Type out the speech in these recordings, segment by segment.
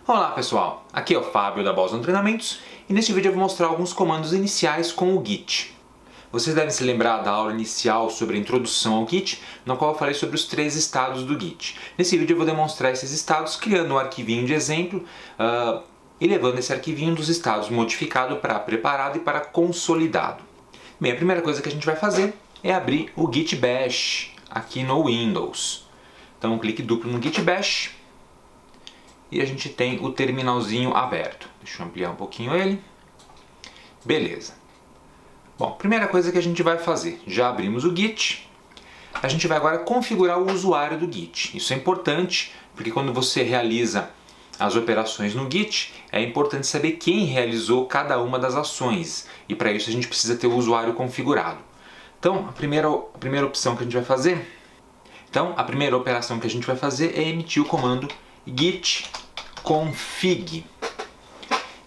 Olá pessoal, aqui é o Fábio da Boson Treinamentos e neste vídeo eu vou mostrar alguns comandos iniciais com o Git. Vocês devem se lembrar da aula inicial sobre a introdução ao Git, na qual eu falei sobre os 3 estados do Git. Nesse vídeo eu vou demonstrar esses estados criando um arquivinho de exemplo e levando esse arquivinho dos estados modificado para preparado e para consolidado. Bem, a primeira coisa que a gente vai fazer é abrir o Git Bash aqui no Windows. Então clique duplo no Git Bash. E a gente tem o terminalzinho aberto. Deixa eu ampliar um pouquinho ele. Beleza. Bom, primeira coisa que a gente vai fazer. Já abrimos o Git. A gente vai agora configurar o usuário do Git. Isso é importante, porque quando você realiza as operações no Git, é importante saber quem realizou cada uma das ações. E para isso a gente precisa ter o usuário configurado. Então, a primeira opção que a gente vai fazer... Então, a primeira operação que a gente vai fazer é emitir o comando git config.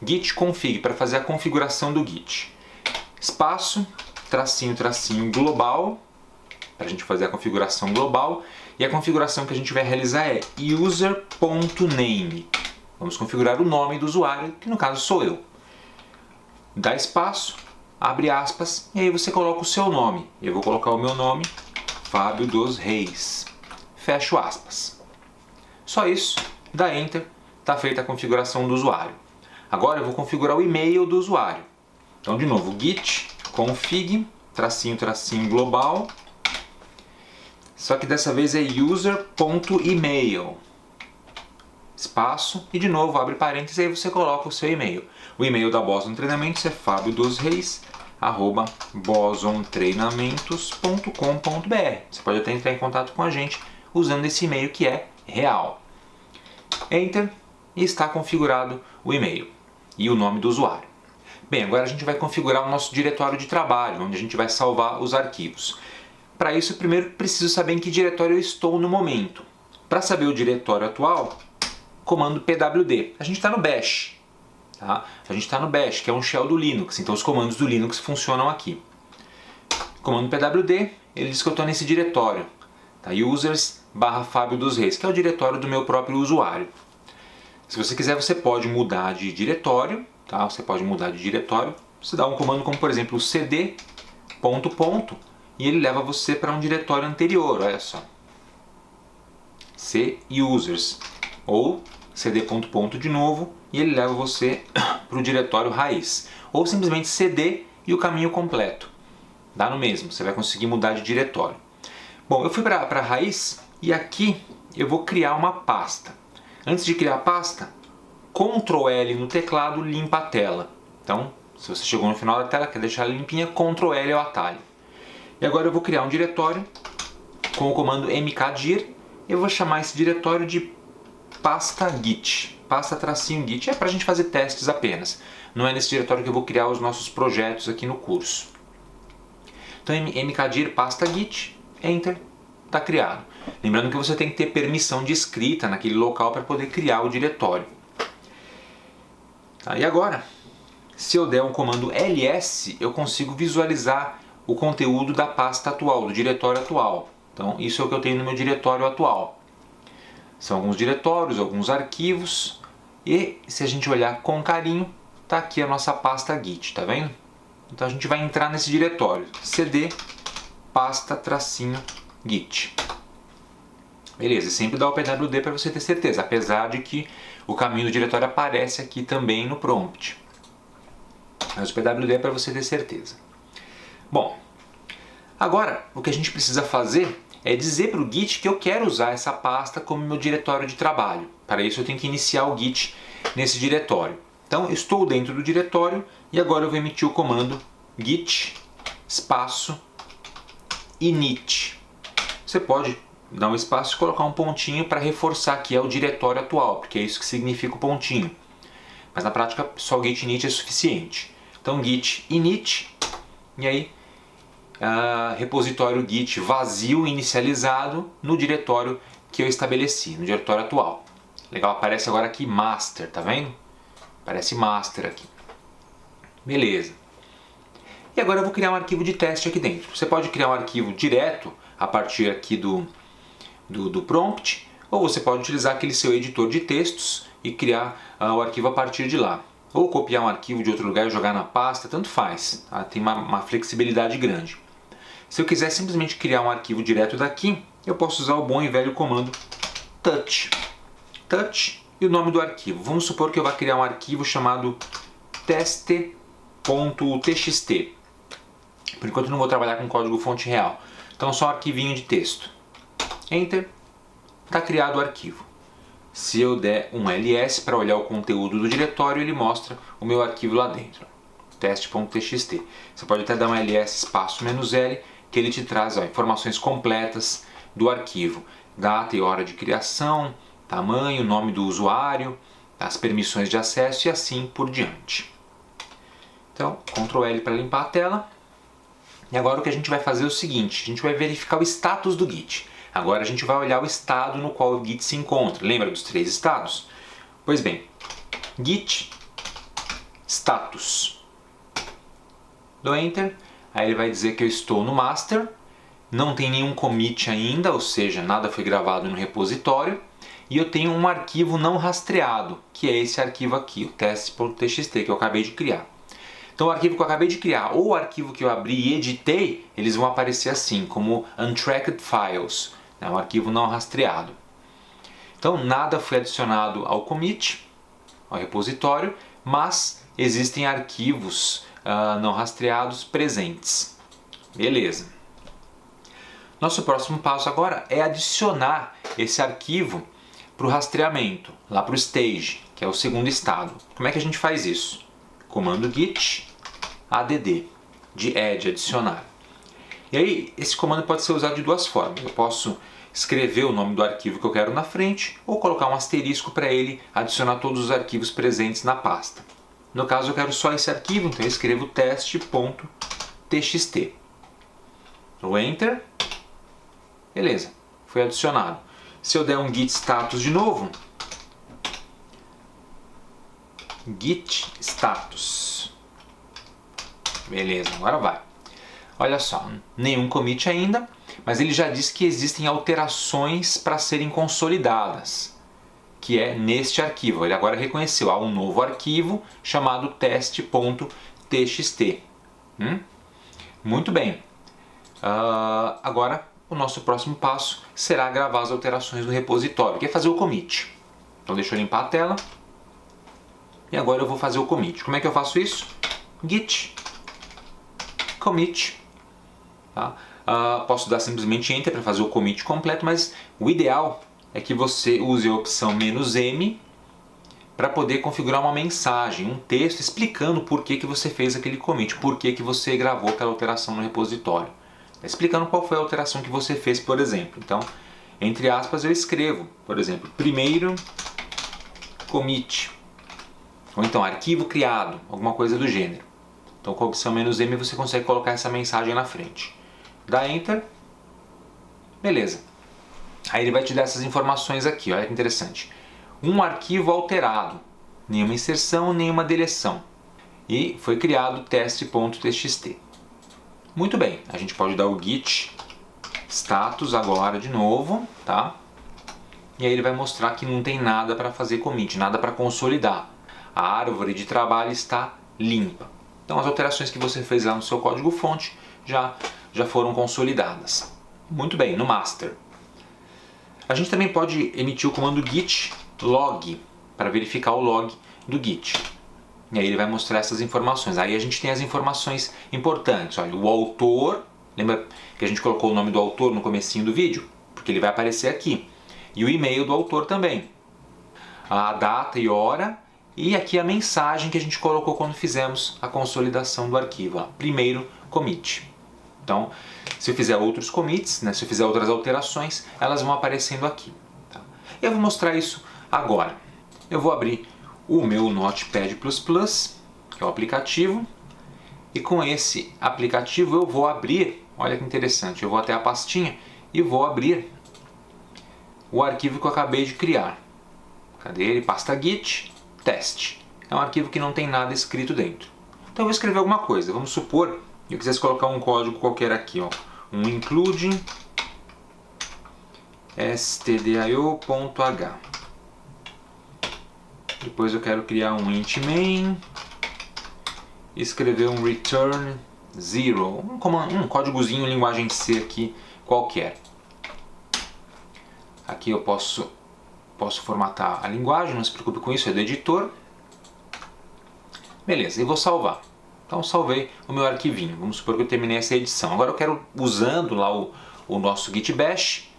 Git config, para fazer a configuração do Git. Espaço, tracinho, tracinho, global, para a gente fazer a configuração global. E a configuração que a gente vai realizar é user.name. Vamos configurar o nome do usuário, que no caso sou eu. Dá espaço, abre aspas, e aí você coloca o seu nome. Eu vou colocar o meu nome, Fábio dos Reis. Fecho aspas. Só isso, dá Enter, está feita a configuração do usuário. Agora eu vou configurar o e-mail do usuário. Então, de novo, git config, tracinho, tracinho, global. Só que dessa vez é user.email. Espaço, e de novo abre parênteses e aí você coloca o seu e-mail. O e-mail da Boson Treinamentos é fabio2reis@bosontreinamentos.com.br. Você pode até entrar em contato com a gente usando esse e-mail que é real. Enter, e está configurado o e-mail e o nome do usuário. Bem, agora a gente vai configurar o nosso diretório de trabalho, onde a gente vai salvar os arquivos. Para isso, primeiro preciso saber em que diretório eu estou no momento. Para saber o diretório atual, comando pwd. A gente está no bash. Tá? A gente está no bash, que é um shell do Linux, então os comandos do Linux funcionam aqui. Comando pwd, ele diz que eu estou nesse diretório. Tá? Users/Fábio dos Reis, que é o diretório do meu próprio usuário. Se você quiser, você pode mudar de diretório. Tá? Você pode mudar de diretório. Você dá um comando como, por exemplo, cd ... e ele leva você para um diretório anterior. Olha só. C-users. Ou cd ... de novo, e ele leva você para o diretório raiz. Ou simplesmente cd e o caminho completo. Dá no mesmo, você vai conseguir mudar de diretório. Bom, eu fui para a raiz e aqui eu vou criar uma pasta. Antes de criar a pasta, Ctrl L no teclado limpa a tela. Então, se você chegou no final da tela, quer deixar ela limpinha, Ctrl L é o atalho. E agora eu vou criar um diretório com o comando mkdir. Eu vou chamar esse diretório de pasta git. Pasta-git. É para a gente fazer testes apenas. Não é nesse diretório que eu vou criar os nossos projetos aqui no curso. Então, mkdir pasta git, enter, está criado. Lembrando que você tem que ter permissão de escrita naquele local para poder criar o diretório. Tá, e agora, se eu der um comando ls, eu consigo visualizar o conteúdo da pasta atual, do diretório atual. Então, isso é o que eu tenho no meu diretório atual. São alguns diretórios, alguns arquivos, e se a gente olhar com carinho, está aqui a nossa pasta git, tá vendo? Então a gente vai entrar nesse diretório, cd pasta-git. Beleza, sempre dá o pwd para você ter certeza, apesar de que o caminho do diretório aparece aqui também no prompt. Mas o pwd é para você ter certeza. Bom, agora o que a gente precisa fazer é dizer para o Git que eu quero usar essa pasta como meu diretório de trabalho. Para isso eu tenho que iniciar o Git nesse diretório. Então, eu estou dentro do diretório e agora eu vou emitir o comando git espaço init. Você pode dar um espaço e colocar um pontinho para reforçar que é o diretório atual, porque é isso que significa o pontinho. Mas na prática, só o git init é suficiente. Então, git init, e aí, repositório git vazio inicializado no diretório que eu estabeleci, no diretório atual. Legal, aparece agora aqui master, tá vendo? Aparece master aqui. Beleza. E agora eu vou criar um arquivo de teste aqui dentro. Você pode criar um arquivo direto a partir aqui do prompt, ou você pode utilizar aquele seu editor de textos e criar o arquivo a partir de lá. Ou copiar um arquivo de outro lugar e jogar na pasta, tanto faz. Tá? Tem uma flexibilidade grande. Se eu quiser simplesmente criar um arquivo direto daqui, eu posso usar o bom e velho comando touch. Touch e o nome do arquivo. Vamos supor que eu vá criar um arquivo chamado teste.txt. Por enquanto eu não vou trabalhar com código fonte real. Então só um arquivinho de texto. Enter. Está criado o arquivo. Se eu der um ls para olhar o conteúdo do diretório, ele mostra o meu arquivo lá dentro. Teste.txt. Você pode até dar um ls espaço "-l", que ele te traz informações completas do arquivo. Data e hora de criação, tamanho, nome do usuário, as permissões de acesso e assim por diante. Então, Ctrl L para limpar a tela. E agora o que a gente vai fazer é o seguinte, a gente vai verificar o status do Git. Agora a gente vai olhar o estado no qual o Git se encontra. Lembra dos 3 estados? Pois bem, Git status. Dou Enter, aí ele vai dizer que eu estou no master, não tem nenhum commit ainda, ou seja, nada foi gravado no repositório, e eu tenho um arquivo não rastreado, que é esse arquivo aqui, o teste.txt, que eu acabei de criar. Então o arquivo que eu acabei de criar ou o arquivo que eu abri e editei, eles vão aparecer assim, como untracked files, né, um arquivo não rastreado. Então nada foi adicionado ao commit, ao repositório, mas existem arquivos não rastreados presentes. Beleza. Nosso próximo passo agora é adicionar esse arquivo para o rastreamento, lá para o stage, que é o segundo estado. Como é que a gente faz isso? Comando git add, de add, adicionar. E aí, esse comando pode ser usado de duas formas. Eu posso escrever o nome do arquivo que eu quero na frente, ou colocar um asterisco para ele adicionar todos os arquivos presentes na pasta. No caso, eu quero só esse arquivo, então eu escrevo teste.txt. Dou Enter. Beleza, foi adicionado. Se eu der um git status de novo, git status. Beleza, agora vai. Olha só, nenhum commit ainda, mas ele já diz que existem alterações para serem consolidadas, que é neste arquivo. Ele agora reconheceu, há um novo arquivo chamado teste.txt. Muito bem. Agora, o nosso próximo passo será gravar as alterações no repositório, que é fazer o commit. Então deixa eu limpar a tela. E agora eu vou fazer o commit. Como é que eu faço isso? Git commit. Tá? Posso dar simplesmente Enter para fazer o commit completo, mas o ideal é que você use a opção "-m" para poder configurar uma mensagem, um texto explicando por que você fez aquele commit, por que você gravou aquela alteração no repositório. Explicando qual foi a alteração que você fez, por exemplo. Então, entre aspas, eu escrevo, por exemplo, primeiro commit. Ou então, arquivo criado, alguma coisa do gênero. Então, com a opção "-m" você consegue colocar essa mensagem na frente. Dá Enter. Beleza. Aí ele vai te dar essas informações aqui, olha que interessante. Um arquivo alterado, nenhuma inserção, nenhuma deleção. E foi criado teste.txt. Muito bem, a gente pode dar o git status agora de novo, tá? E aí ele vai mostrar que não tem nada para fazer commit, nada para consolidar. A árvore de trabalho está limpa. Então as alterações que você fez lá no seu código-fonte já foram consolidadas. Muito bem, no master. A gente também pode emitir o comando git log para verificar o log do git. E aí ele vai mostrar essas informações. Aí a gente tem as informações importantes. Olha, o autor, lembra que a gente colocou o nome do autor no comecinho do vídeo? Porque ele vai aparecer aqui. E o e-mail do autor também. A data e hora. E aqui a mensagem que a gente colocou quando fizemos a consolidação do arquivo. Ó, primeiro commit. Então, se eu fizer outros commits, né, se eu fizer outras alterações, elas vão aparecendo aqui. Tá? Eu vou mostrar isso agora. Eu vou abrir o meu Notepad++, que é o aplicativo, e com esse aplicativo eu vou abrir, olha que interessante, eu vou até a pastinha e vou abrir o arquivo que eu acabei de criar. Cadê ele? Pasta git, teste. É um arquivo que não tem nada escrito dentro. Então eu vou escrever alguma coisa, vamos supor que eu quisesse colocar um código qualquer aqui, ó, um include stdio.h. Depois eu quero criar um int main e escrever um return 0, um códigozinho linguagem C aqui qualquer. Aqui eu posso formatar a linguagem, não se preocupe com isso, é do editor. Beleza, e vou salvar. Então salvei o meu arquivinho, vamos supor que eu terminei essa edição. Agora eu quero, usando lá o nosso git bash,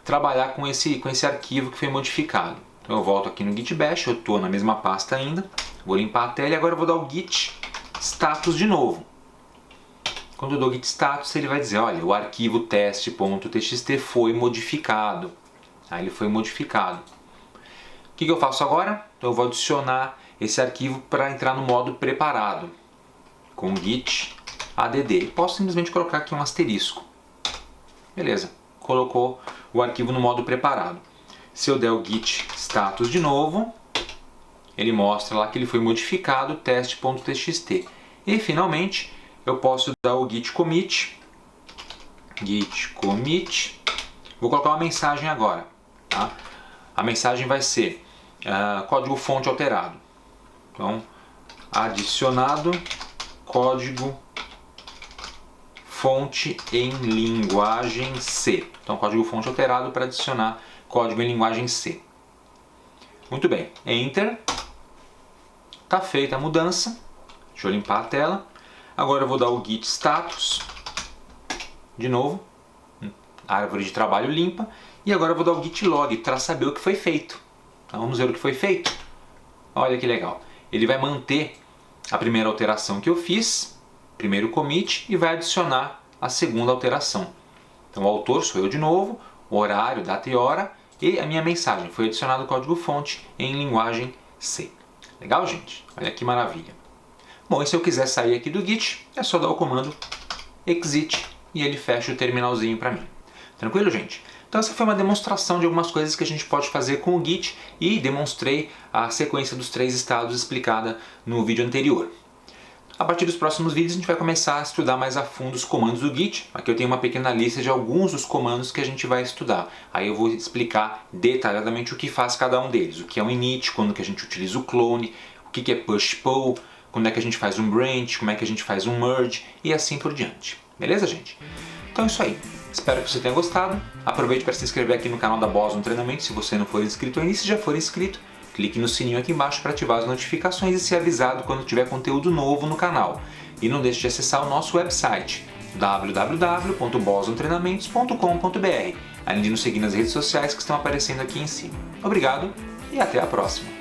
trabalhar com esse arquivo que foi modificado. Então eu volto aqui no git bash, eu estou na mesma pasta ainda, vou limpar a tela e agora eu vou dar o git status de novo. Quando eu dou git status, ele vai dizer, olha, o arquivo teste.txt foi modificado. Aí ele foi modificado. O que eu faço agora? Então eu vou adicionar esse arquivo para entrar no modo preparado, com git add. Posso simplesmente colocar aqui um asterisco. Beleza, colocou o arquivo no modo preparado. Se eu der o git status de novo, ele mostra lá que ele foi modificado, teste.txt. E finalmente, eu posso dar o git commit. Vou colocar uma mensagem agora. Tá? A mensagem vai ser código fonte alterado. Então, adicionado código fonte em linguagem C. Então, código fonte alterado para adicionar código em linguagem C. Muito bem, Enter. Está feita a mudança. Deixa eu limpar a tela. Agora eu vou dar o git status. De novo, árvore de trabalho limpa. E agora eu vou dar o git log para saber o que foi feito. Então, vamos ver o que foi feito. Olha que legal. Ele vai manter a primeira alteração que eu fiz, primeiro commit, e vai adicionar a segunda alteração. Então o autor sou eu de novo, o horário, data e hora, e a minha mensagem foi adicionado o código-fonte em linguagem C. Legal, gente? Olha que maravilha. Bom, e se eu quiser sair aqui do Git, é só dar o comando exit e ele fecha o terminalzinho para mim. Tranquilo, gente? Então essa foi uma demonstração de algumas coisas que a gente pode fazer com o Git e demonstrei a sequência dos 3 estados explicada no vídeo anterior. A partir dos próximos vídeos a gente vai começar a estudar mais a fundo os comandos do Git. Aqui eu tenho uma pequena lista de alguns dos comandos que a gente vai estudar. Aí eu vou explicar detalhadamente o que faz cada um deles. O que é um init, quando que a gente utiliza o clone, o que é push-pull, quando é que a gente faz um branch, como é que a gente faz um merge e assim por diante. Beleza, gente? Então é isso aí. Espero que você tenha gostado. Aproveite para se inscrever aqui no canal da Boston Treinamento se você não for inscrito ainda. E se já for inscrito, clique no sininho aqui embaixo para ativar as notificações e ser avisado quando tiver conteúdo novo no canal. E não deixe de acessar o nosso website www.bostontreinamentos.com.br, além de nos seguir nas redes sociais que estão aparecendo aqui em cima. Obrigado e até a próxima!